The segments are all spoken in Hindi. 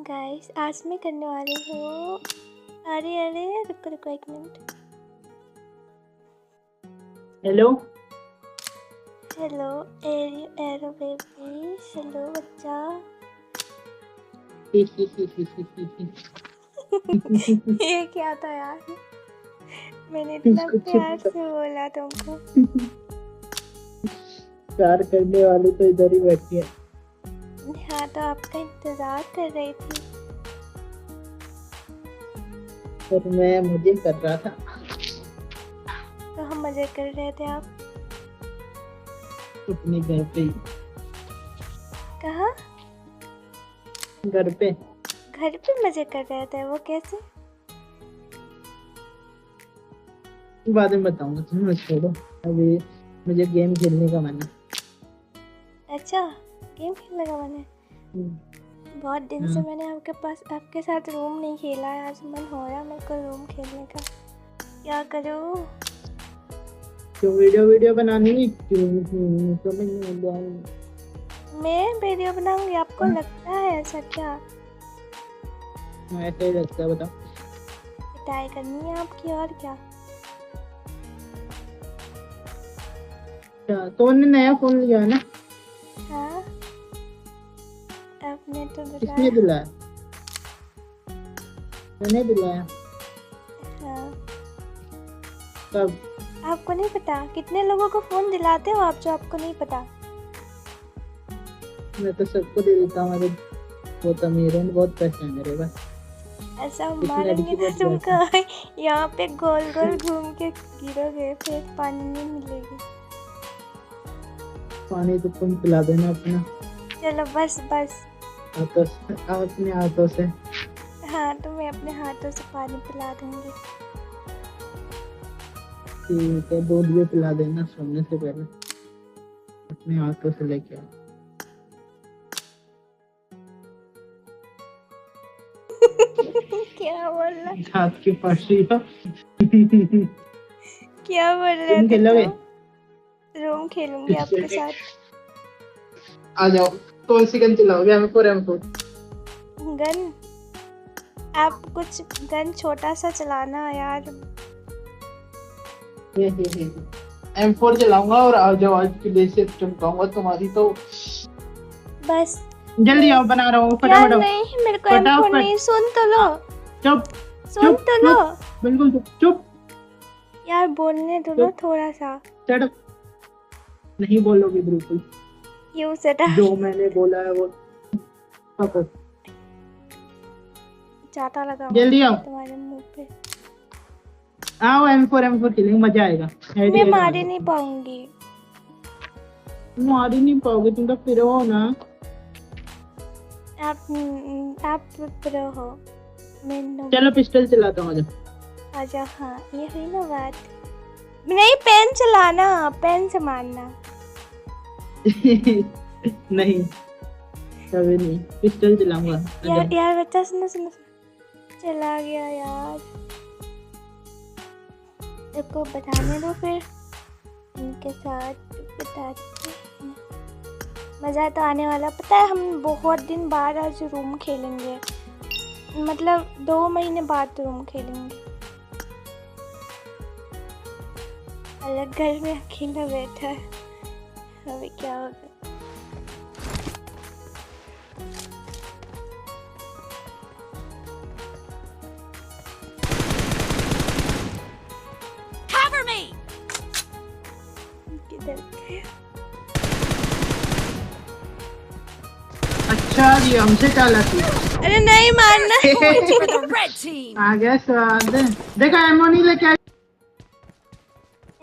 गाइस आज मैं करने वाली हूँ। अरे अरे रुको रुको एक minute. Hello hello arrow baby. Hello बच्चा। ये क्या था यार, मैंने इतना प्यार से बोला तुमको। प्यार करने वाली तो इधर ही बैठी है। हाँ तो आपका इंतजार कर रही थी। पर मैं मजे कर रहा था। तो हम मजे कर रहे थे। आप अपने घर पे ही। कहाँ? घर पे मजे कर रहे थे। वो कैसे? बाद में बताऊंगा, तुम छोड़ो। अभी मुझे गेम खेलने का मन है। अच्छा गेम खेलने का मन है। बहुत दिन से मैंने आपके साथ रूम नहीं खेला है। आज मन हो रहा मेरे को रूम खेलने का। क्या करूँ? तो वीडियो बनानी है क्यों? समझ नहीं आ रहा। मैं वीडियो बनाऊंगी? आपको लगता है ऐसा क्या? ऐसा ही लगता है। बताओ। पिटाई करनी है आपकी और क्या? अच्छा तो उन्होंने नया फोन लिया है ना? हाँ आपने तो किसने दिलाया। दिलाया? मैंने दिलाया। हाँ कब? आपको नहीं पता? कितने लोगों को फोन दिलाते हो आप जो आपको नहीं पता? मैं तो सबको दे देता हूँ। मेरे बहुत अमीर हूँ, बहुत पैसे हैं मेरे पास। ऐसा मारेंगे ना तुमको यहाँ पे गोल गोल घूम के गिरोगे, फिर पानी नहीं मिलेगी। पानी तो तुम पिला देना अपना। चलो बस बस। हाथों से, अपने हाथों से। हाँ तो मैं अपने हाथों से पानी पिला दूंगी। ठीक है, दूध भी पिला देना सोने से पहले। अपने हाथों से लेके आओ। क्या बोल रहा? हाथ की पाशी हो। क्या बोल रहे तुम थे खेलोगे? तुम? रूम खेलूंगी आपके साथ। आ जाओ। कौन सी गन चलाओगे? M4? गन? आप कुछ गन छोटा सा चलाना यार। M4 चलाऊंगा और आ जाओ, आज की डे से चमकाऊंगा तुम्हारी तो। बस जल्दी आओ, बना रहा हूँ। यार फटाफट नहीं, मेरे को M4 नहीं। सुन तो लो। चुप सुन चुप तो लो बिल्कुल चुप। यार, बोलने दो ना थोड़ा सा। चुप। नहीं बोलोगे बिल्कुल। क्यों सेटा? जो मैंने बोला है वो पकड़। चाटा लगा जल्दी आओ। तुम्हारे मुंह पे। आओ, M4 खेलेंगे, मजा आएगा। मैं मार ही नहीं पाऊंगी। मार ही नहीं पाओगे, तुम तो फिर हो ना। आप प्रो हो। मैं नो। चलो पिस्टल चलाता हूँ। आजा। हाँ ये हुई ना बात। नहीं, पेन चलाना, पेन से मारना। नहीं कभी नहीं, पिस्टल चलाऊंगा। यार बच्चा सुनो सुनो सुनो। चला गया यार। इसको बताने दो फिर इनके साथ बताते हैं। मज़ा तो आने वाला। पता है हम बहुत दिन बाद आज रूम खेलेंगे। मतलब 2 महीने बाद रूम खेलेंगे। अलग घर में अकेला बैठा है। अभी क्या होगा? अच्छा जी, हमसे चालाकी। अरे नहीं मारना। आ गया स्वाद। देखो एमो नहीं लेके आए।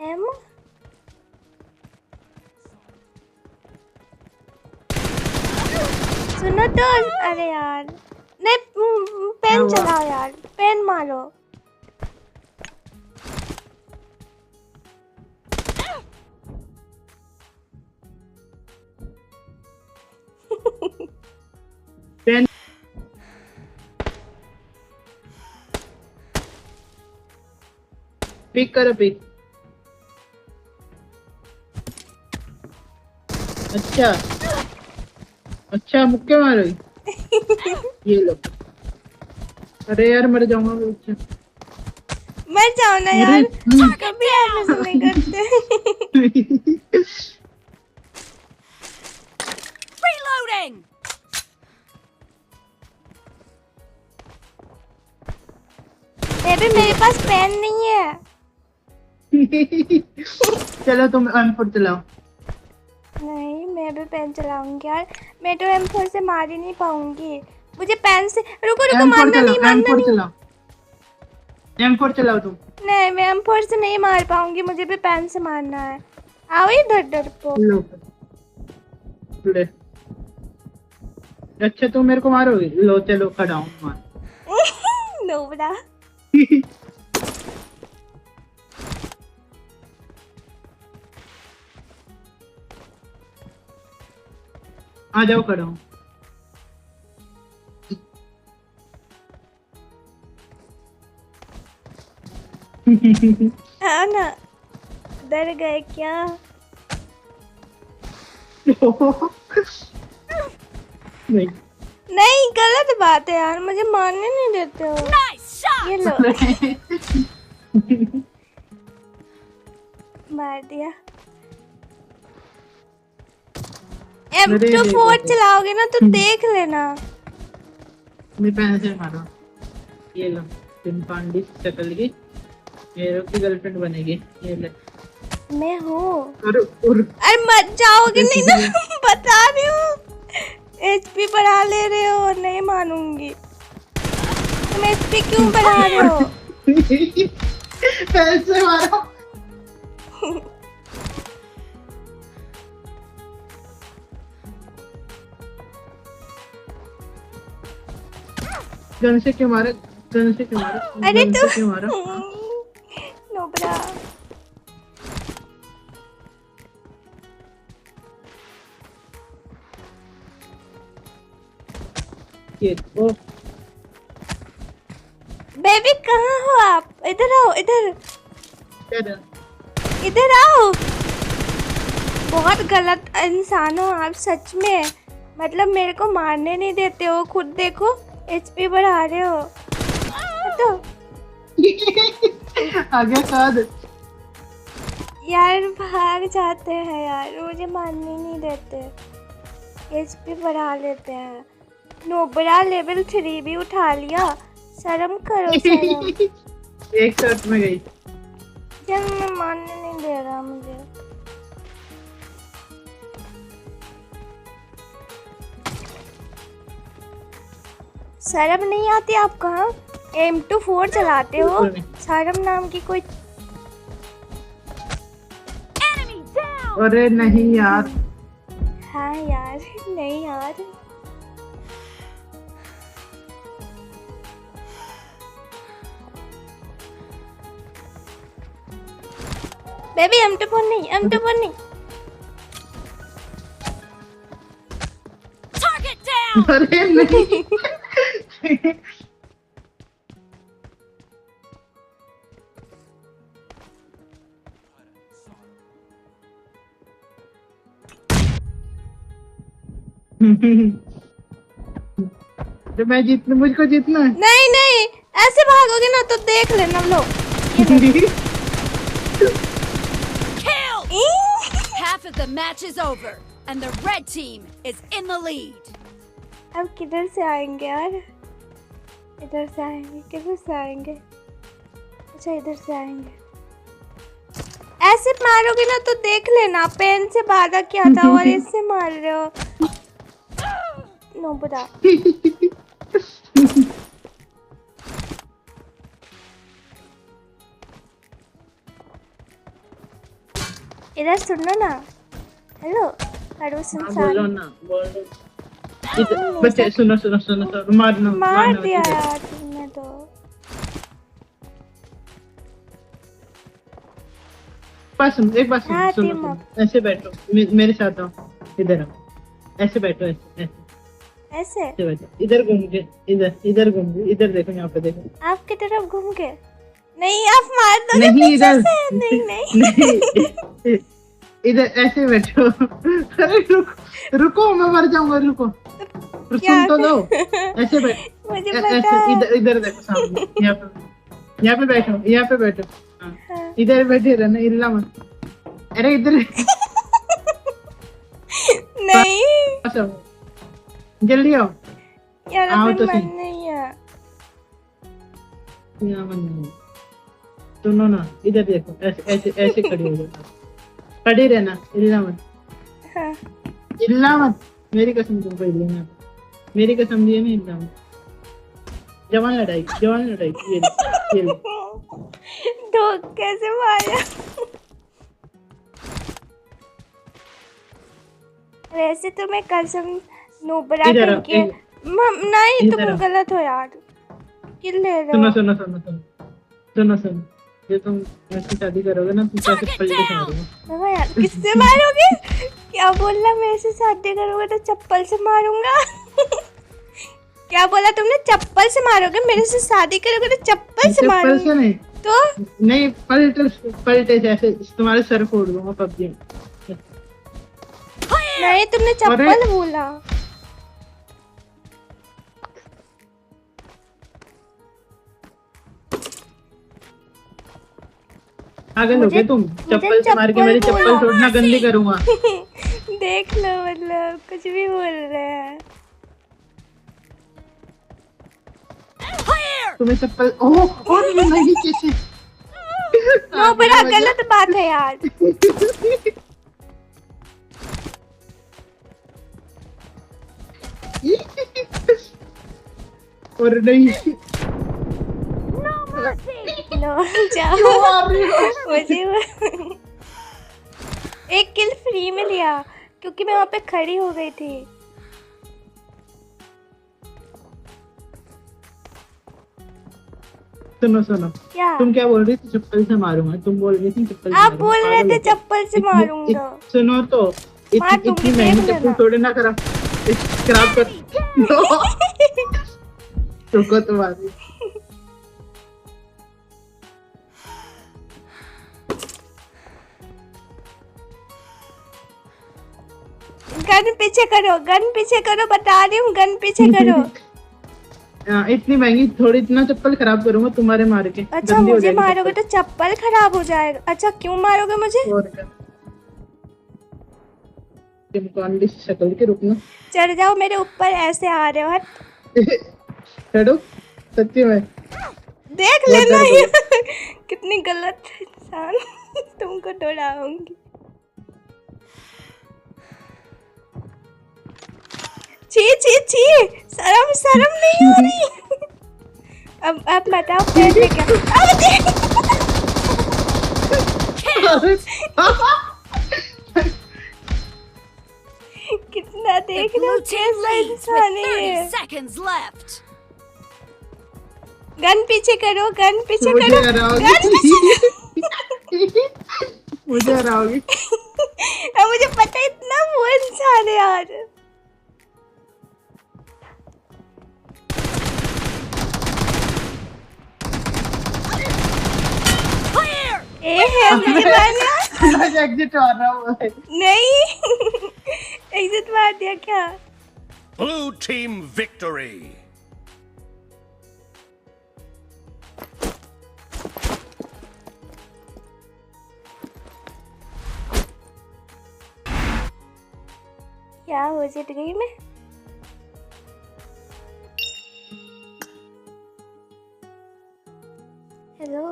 एम सुनो तो। अरे यार नहीं, पेन चलाओ यार, पेन मारो। पेन पिक करो, पिक। अच्छा मुक्के मारो। ये लो। अरे यार मर जाऊंगा मैं उससे। मर जाओ ना यार, कभी ऐसे नहीं करते। Reloading! बेबी मेरे पास पेन नहीं है। चलो तुम M4 चलाओ। नहीं मैं भी पेन चलाऊंगी यार, मैं तो M4 से मार ही नहीं पाऊंगी। मुझे पेन से, रुको रुको, मारना नहीं, मारना M4 नहीं। चलाओ, M4 चलाओ तुम। नहीं मैं M4 से नहीं मार पाऊंगी, मुझे भी पेन से मारना है। आओ इधर डरपोक। लो ले। अच्छा तुम मेरे को मारोगे? लो चलो खड़ा हूँ मार। नोबरा। आ जाओ खड़ा हूँ। हाँ ना, डर गए क्या? नहीं नहीं गलत बात है यार, मुझे मारने नहीं देते हो। Nice shot! ये लो, मार दिया। M24 चलाओगे ना तो देख लेना। मैं पैन से मारो। ये लो चिंपांडी शक्ल की हीरो की गर्लफ्रेंड बनेगी। ये ले। मैं हूँ। और अरे मत जाओगे नहीं ना, बता रही हूँ। HP बढ़ा ले रहे हो, नहीं मानूंगी। तुम HP क्यों बढ़ा रहे हो? पैन से मारो। गन से क्यों मारा? गन से क्यों मारा? अरे गन तुम से क्यों मारा? नोबरा। ये ओ बेबी कहाँ हो आप? इधर आओ, इधर क्या? इधर आओ। बहुत गलत इंसान हो आप सच में, मतलब मेरे को मारने नहीं देते हो। खुद देखो HP बढ़ा रहे हो तो। आगे काद यार भाग जाते हैं यार, मुझे मारने नहीं देते। HP बढ़ा लेते हैं। नोबरा लेवल 3 भी उठा लिया, शर्म करो शर्म। एक शॉट में गई। चल मैं मारने नहीं दे रहा मुझे। शर्म नहीं आती आपको? हाँ M24 चलाते हो, शर्म नाम की कोई। Enemy down! अरे नहीं यार। हाँ यार, नहीं यार। बेबी M24 नहीं, M24 नहीं। Target down! अरे नहीं। तो मैं जीतना, मुझको जीतना है। नहीं नहीं, ऐसे भागोगे ना तो देख लेना। लो Kill! E! Half of the match is over, and the red team is in the lead. अब किधर से आएंगे यार? इधर से आएंगे, किधर से आएंगे? अच्छा इधर से आएंगे। ऐसे मारोगे ना तो देख लेना, पेन से बाधा क्या था और इससे मार रहे हो। नोबरा। इधर सुनो ना। हेलो हेलो हाँ, संसार। बोलो ना बोलो। बच्चे सुनो सुनो सुनो सुनो, मारना मार दिया यार तुमने तो। बस एक बात हाँ, सुनो team सुनो, up। ऐसे बैठो मेरे साथ आओ। इधर आओ, ऐसे बैठो, ऐसे ऐसे ऐसे बैठो। इधर घूम के, इधर घूम के, इधर देखो, यहाँ पे देखो। आपकी तरफ घूम के। नहीं आप मार दो ना नहीं पीछे इधर से। नहीं नहीं नहीं इधर ऐसे बैठो। अरे रुको रुको, मैं मर जाऊंगा, रुको। पर क्या सुन तो लो। ऐसे बैठ, मुझे ऐसे पता है। इधर इधर देखो सामने, यहाँ पे बैठो, यहाँ पे बैठो। हाँ, हाँ। इधर बैठे रहना, हिलना मत। अरे इधर नहीं पास आओ, जल्दी आओ। यार आओ अभी तो मन सही। नहीं है। यहाँ मन नहीं। सुनो ना, इधर देखो, ऐसे ऐसे ऐसे खड़ी हो जाओ, खड़ी रहना, हिलना मत, हाँ। हिलना मत। मेरी कसम तुमको हिलना, मेरी कसम दिए नहीं हिलना मत। जवान लड़ाई, जवान लड़ाई, ये ले। तो कैसे मारा? वैसे तो मैं कसम नुबरा इधर आओ, करके नहीं इधर तुम आओ। गलत हो यार। किल ले रहे सुनो हो। सुनो सुनो सुनो सुनो सुनो, जो तुम मुझसे शादी करोगे ना, तुम कैसे पलटे से मारूंगा। देखो यार किससे मारोगे? क्या बोला? मेरे से शादी करोगे तो चप्पल से मारूंगा। क्या बोला तुमने? चप्पल से मारोगे? मेरे से शादी करोगे तो चप्पल से चप्पल मारूंगा से नहीं, तो? नहीं पलटे, पलटे से ऐसे तुम्हारे सर फोड़ दूंगा पबजी में। नहीं तुमने चप्पल बोला। पागल हो गए तुम? चप्पल से मार के चप्पल मेरी चप्पल बोला। तोड़ना गंदी करूंगा। देख लो मतलब कुछ भी बोल रहे हैं। तुम्हें चप्पल और नहीं कैसे? नो बड़ा गलत बात है यार। और नहीं, नो जाओ। मुझे एक किल फ्री में लिया क्योंकि मैं वहाँ पे खड़ी हो गई थी। सुनो सुनो, क्या तुम क्या बोल रही थी? चप्पल से मारूंगा, तुम बोल रही थी चप्पल से आप मारूंगा। बोल रहे पागल थे हो क्या? चप्पल से मारूंगा। सुनो तो, मार इतनी दूंगी, महंगी देख चप्पल लेना। थोड़ी ना खराब कर। रुको तुम्हारी, गन पीछे करो, गन पीछे करो, बता रही हूँ गन पीछे करो। इतनी महंगी थोड़ी इतना चप्पल खराब करूंगा तुम्हारे मार के। अच्छा गंदी हो मुझे जाएगी मारोगे चप्पल। तो चप्पल खराब हो जाएगा। अच्छा क्यों मारोगे मुझे? और क्या, तुम कौन दी शक्ल के, रुकना। चढ़ जाओ मेरे ऊपर, ऐसे आ रहे हो। हट चढ़ो, सच्ची में देख बहुत लेना दर्द ये कितनी गलत इंसान। तुमको दौड़ाऊंगी। छी छी छी, शर्म शर्म नहीं हो रही। अब बताओ कैसे क्या? अब देख कितना The देख रहे हो blue team कैसा leads इंसान with है 30 ये। seconds left. गन पीछे करो, गन पीछे मुझे करो, हराओगी। गन पीछे मुझे हराओगी। अब मुझे पता है इतना वो इंसान है यार। Clear! ए है मुझे मारना मैं एग्जिट आ रहा हूँ। नहीं। एग्जिट मार दिया क्या? Blue team victory. क्या हो जीत गई मैं? हेलो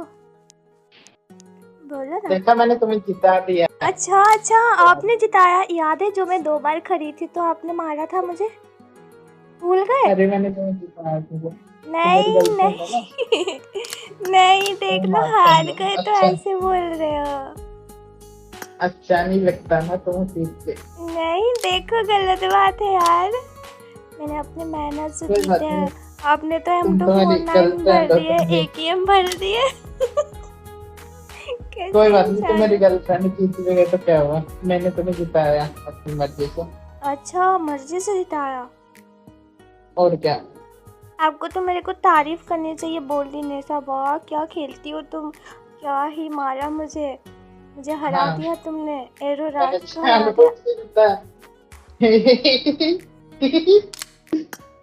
बोलो ना। देखा, मैंने तुम्हें जिता दिया। अच्छा अच्छा आपने जिताया। याद है जो मैं 2 बार खड़ी थी तो आपने मारा था मुझे, भूल गए? अरे मैंने तुम्हें जिताया था। नहीं तुम्हारी गलती नहीं नहीं देख लो हार गए तो अच्छा। ऐसे बोल रहे हो। अच्छा नहीं लगता ना तुम जीत गए। नहीं देखो गलत बात है यार। मैंने अपने मेहनत से कोई बात जीते नहीं। हैं। आपने तो तुम M2 तुम्हारी 49 गलती भर है, दिए, तुम AKM भर दिए। कैसे कोई बात नहीं, इंसान तुम मेरी है? गर्लफ्रेंड जीत गए तो क्या हुआ? मैंने तुम्हें जिताया अपनी मर्जी से। अच्छा मर्जी से जिताया। और क्या, आपको तो मेरे को तारीफ करनी चाहिए। बोल दी नेसा, वाह क्या खेलती हो तुम, क्या ही मारा मुझे, मुझे हरा हाँ। दिया तुमने। एरो मैंने रात को हरा जानबूझ दिया। के जिताया।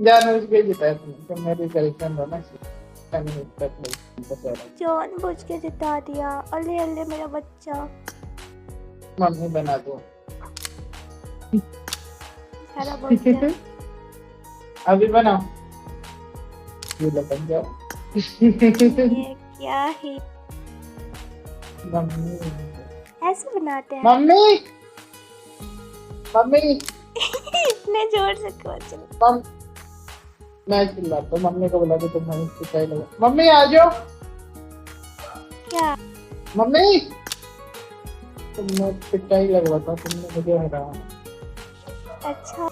जानबूझ के जिताया तुम मेरी गर्लफ्रेंड हो ना, नहीं जान बुझ के जिता दिया। अले अले मेरा बच्चा। मम्मी बना दो। सारा बोल दिया। अभी बनाओ, ये लो बन जाओ। ये क्या है? मम्मी ऐसे बनाते हैं? मम्मी मम्मी इतने जोर से क्यों चल? मैं चिल्लाता हूँ, मम्मी को बुला के तुम्हारी पिटाई लगा। मम्मी आ जाओ। क्या? मम्मी तुमने पिटाई लगवाता, तुमने मुझे हराया। अच्छा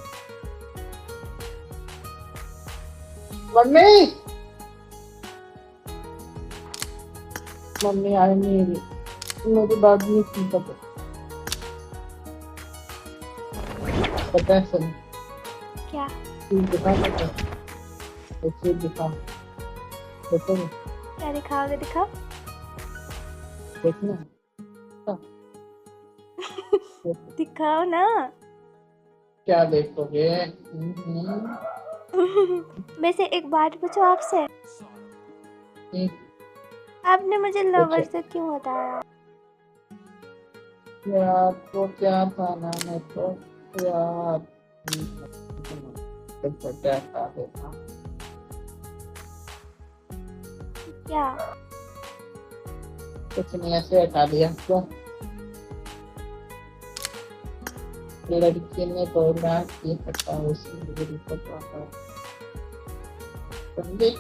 मम्मी मम्मी आई नहीं रही, मेरी बात नहीं सुनता। पता है सुन, क्या? दिखा दिखा देखो, क्या दिखाओगे? दिखाओ। देखना दिखाओ ना। क्या देखोगे? वैसे एक बात पूछो आपसे, आपने मुझे लवर से क्यों बताया? यार तो क्या था ना, मैं तो यार क्या? कुछ नहीं, ऐसे हटा दिया। तो लड़की ने बोला कि हटाओ, समझे?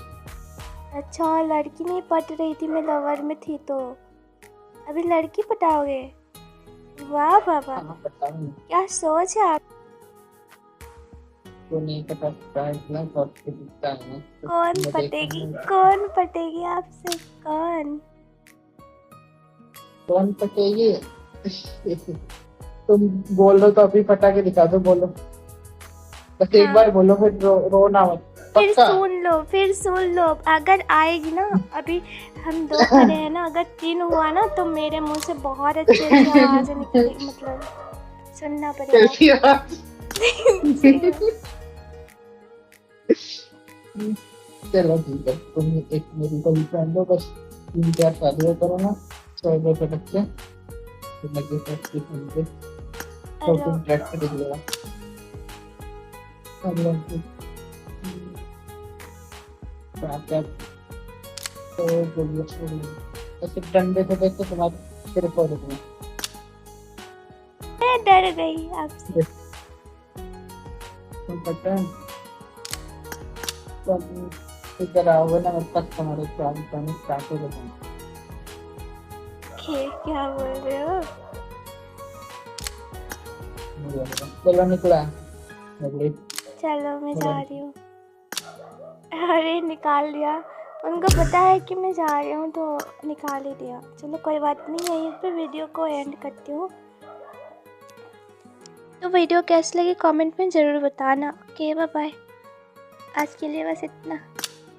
अच्छा लड़की नहीं पट रही थी, मैं लवर में थी तो अभी लड़की पटाओगे? वाह बाबा, हाँ बताऊँ, क्या सोच है आप। तो नहीं पता था, इतना बहुत दिखता है ना। कौन पटेगी? कौन पटेगी आपसे? कौन पटेगी? तुम बोल रहे तो अभी पटा के दिखा दो, बोलो बस एक बार बोलो, फिर रोना मत। फिर पक्का? सुन लो अगर आएगी ना, अभी हम 2 खड़े हैं ना, अगर 3 हुआ ना तो मेरे मुंह से बहुत अच्छी आवाजें निकलेगी, मतलब सुनना पड़ेगा। कैसी आवाज? चलो ठीक है, तुम एक मेरी गर्लफ्रेंड हो, बस 3-4 शादियां करो ना, 100 के बच्चे, तो लगे फैक्ट्री होंगे, तो तुम ट्रैक्टर दिख लेगा। तो बोलिए, ऐसे डंडे से देखो तुम्हारे सिर पर दूंगा। मैं डर गई आपसे। तुम पता है, तुम इधर आओगे ना, तब तुम्हारे चाल पानी स्टार्ट हो जाएंगे। क्या बोल रहे हो? चलो निकला, चलो मैं जा रही हूँ। अरे निकाल दिया, उनको पता है कि मैं जा रही हूँ तो निकाल ही दिया। चलो कोई बात नहीं, यहीं पे वीडियो को एंड करती हूँ। तो वीडियो कैसी लगी कमेंट में ज़रूर बताना। ओके बाय बाय, आज के लिए बस इतना।